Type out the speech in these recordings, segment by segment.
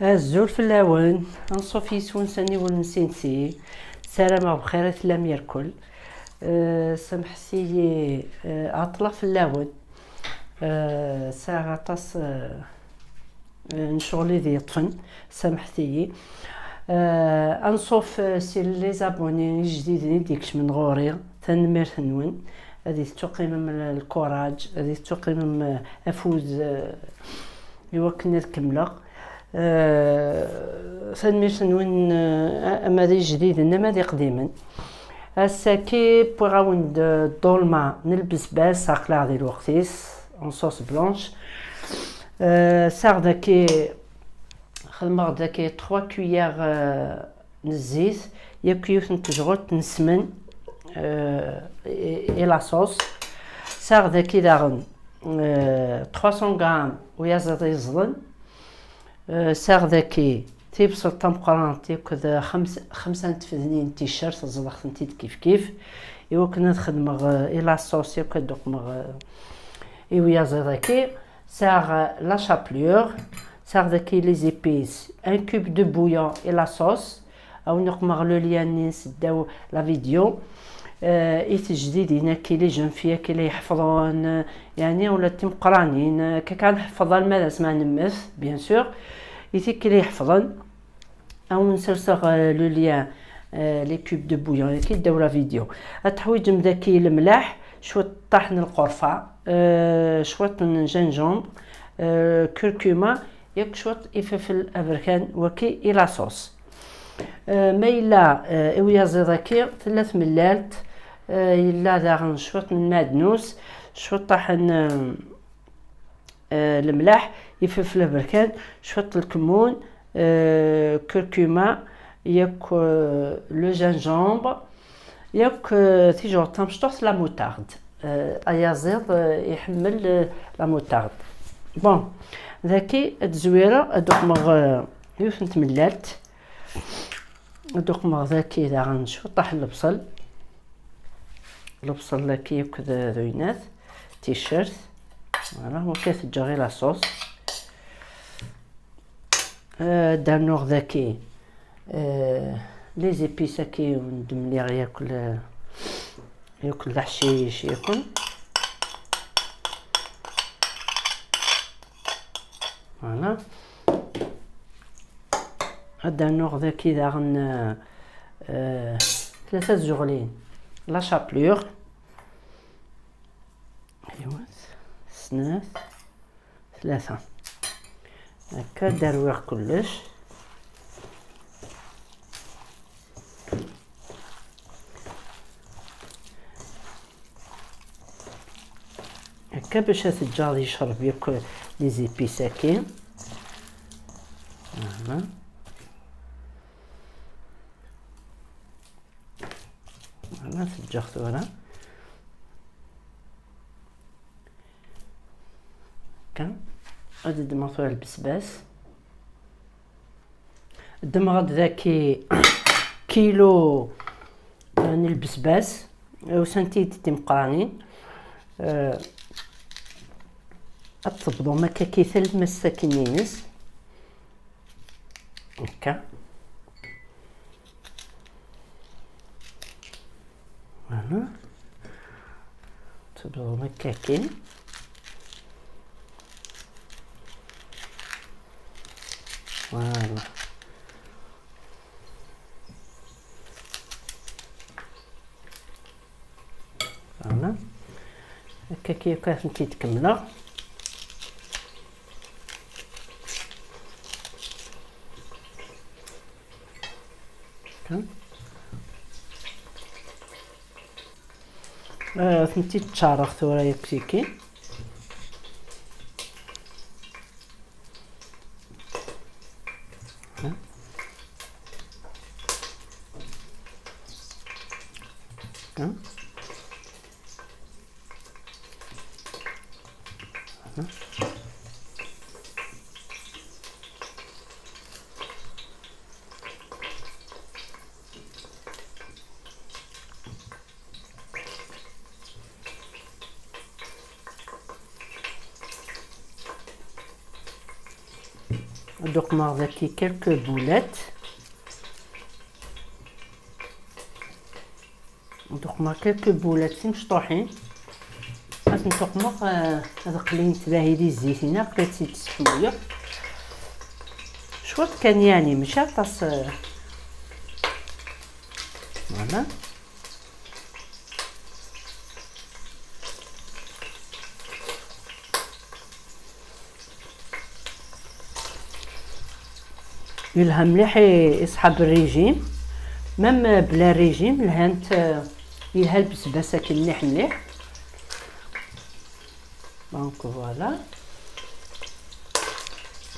الزول في اللون نصوف يسون سني والنسينسي سلامة بخير لم يركل. سمحتي عطلة في اللون. ساعة تص نشغلي ذي طفن سامحتي. انصوف سي لي زابوني جديدين ديكش من غوري تنميرت نون هذه تقيم من الكوراج، هذه تقيم من افوز يوكن الكملة. تنميرت نون اما ذي جديد انما ذي قديما الساكي بوغاون الظلمة نلبس باس ساقلا ذي الوقتيس اون صوص بلونش. ساغ داكي خدمة داكي 3 كويير نزيت ياك يوث نتجغط نسمن إلى صوص. ساغ داكي داغن 300 غرام ويا زاد يزلن. ساغ داكي تيبسل طمقرانت ياك 5 تفذنين تيشيرت زلخت نتيد كيف إوا كنا نخدم إلى صوص ياك دوق إوا زاد داكي ساغ لا شابلور. ساغ داكي لي زيبيس ان كوب دو بويون et la sauce او نقمغ لو ليان نسداو لا فيديو. ايت جديد هنا كي لي جون فيا كي لي يحفظون يعني ولا تمقرانين كان حفظ الماء اسمع نمث بيان سور ايتي كي لي يحفظون او نسرسغ لو ليان لي كوب دو بويون كي داو لا فيديو. التحويج مداكي الملاح شويه طحن القرفه شويه جنجومبر كركومه ياك شوط فلفل ابركان وكي الى صوص. ما الا اويا زيداكي 3 ملالت الا داغن شوط من مادنوس شوط طحن الملاح يفلفل ابركان شوط الكمون كركومه ياك لو جنجومبر ياك تيجور تمشطوس لا موتارد. ايا زيد يحمل لا موتارد. بون ذاكي التزويره ادوق مغ يوث نتملالت ادوق مغ ذاكي داغن شو طاح البصل ذاكي كذا ذوينات تيشيرت فوالا هو كيتجا غير لا صوص. دانوغ ذاكي لي زيبيس كي ندملي ياكل الحشيش ياكل فوالا. هدا النوع ذاكي داغن 3 زغلين لا شابلور ايوا 3 هكا دارويغ كلش هكا باش تجاض يشرب ياكل لي زيبيس هاكي فوالا تجاغ ثورة هكا غادي دمغ ثورة البسباس دمغ ذاكي كيلو يعني البسباس وسنتي تمقرانين أطبضو مكا كيثل مساكنينس هكا فوالا تبضو مكاكين فوالا فوالا هكا كي كنتي تكملها ثنتي تشارخ ثورة يكفيكي دوك ناخذ كيلكو بولات. دوك ما كيلكو بولات مشطوحين. هاد نتوقمق هاد قليل تباهي لي الزيتينه قليت زيت السحمويه شوط كان يعني ماشي طاس. فوالا يلها مليح يسحب الريجيم، ميم بلا ريجيم الهانت يلها البسباسه كي مليح مليح. دونك فوالا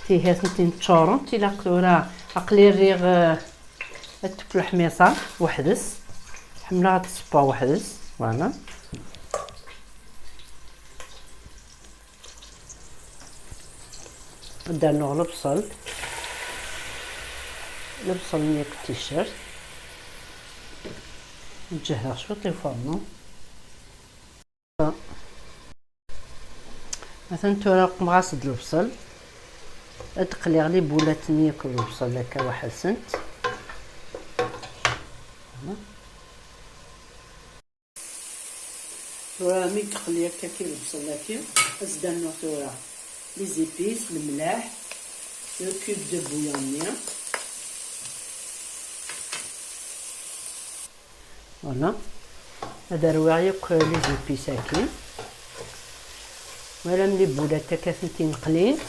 فيها ثنتين تشورون تيلا قلورا عقلي الريغ تاكل حميصه وحدس حمله هاد الصبا وحدس. فوالا درنا البصل نيك التيشيرت نجهز شويه الفرن. مثلا توراق مغاسد البصل ادقلي عليه بولات نيكل البصل هكا واحد سنت. وراه مي تقلي هكا كي البصل هكا ازدانو ثورا لي زيبيس الملاح لو كوب دو بويونيا. فوالا هذا روايق لي زيبيس هكا ولا ملي بولات هكا ثنتين قليت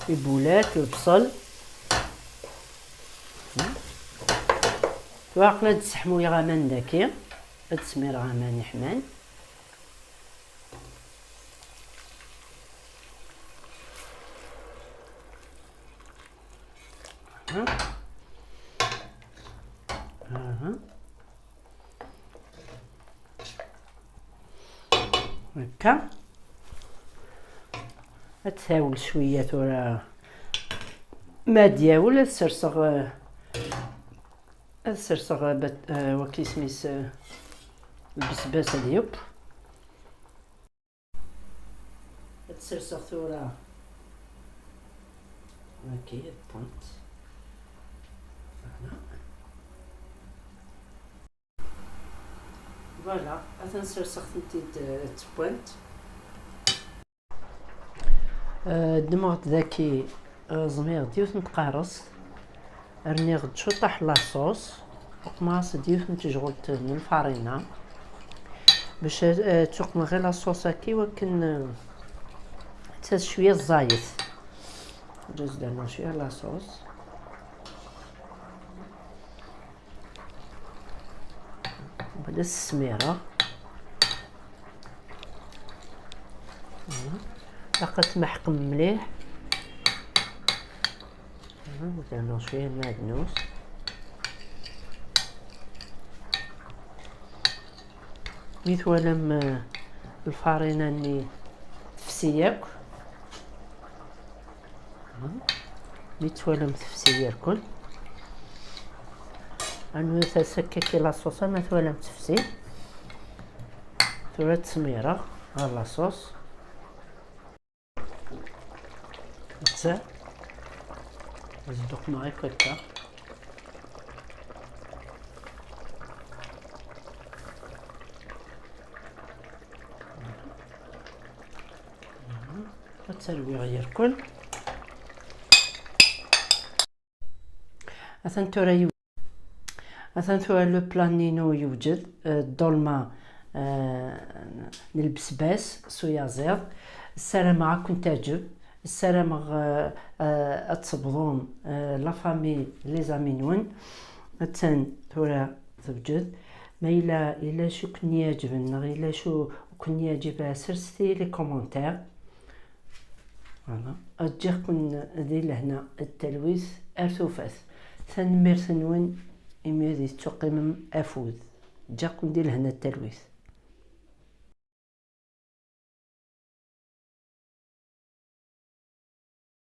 البولات البصل واقلا تسحمو يا غامان داكي تسمير غامان يحمان. هكا تساول شويه تورا ما دياول السرسغ وكي سميس البسباسه ديوب تسرسغ ثورا هاكي بونت. فوالا تنسرسغ ثنتي تبونت. دمغت ذاكي زمير ديوث نتقارص رني غد شو طاح لاصوص وقماص ديوث نتجغلت من الفارينة باش تقم غير لاصوص هاكي ولكن تاز شويه الزايت جوز درنا شويه لاصوص وبدا السميره لقيت محكم مليح. درنا شويه المعدنوس ميثوالم الفارينه ني تفسياك ميثوالم تفسيا الكل انو تسككي لاصوص ما ثوالم تفسي ثورة سميره ها لاصوص تسع نزدق معي هكا تسلوي غير كل أثنتورا لو بلانينو يوجد الدولمة للبسباس صويا زيض السلامة راكم تعجب السلامة أتصبضون لافامي لي زامينون أتن تورا توجد ما إلا شو كن يعجبنا إلا شو كن يعجبها سرستي لي كومونتير. فوالا أتجيكم ذي لهنا التلويث أرثوفاث ثنمير ثنون إميري تقيم أفوذ جاكم دي لهنا التلويث.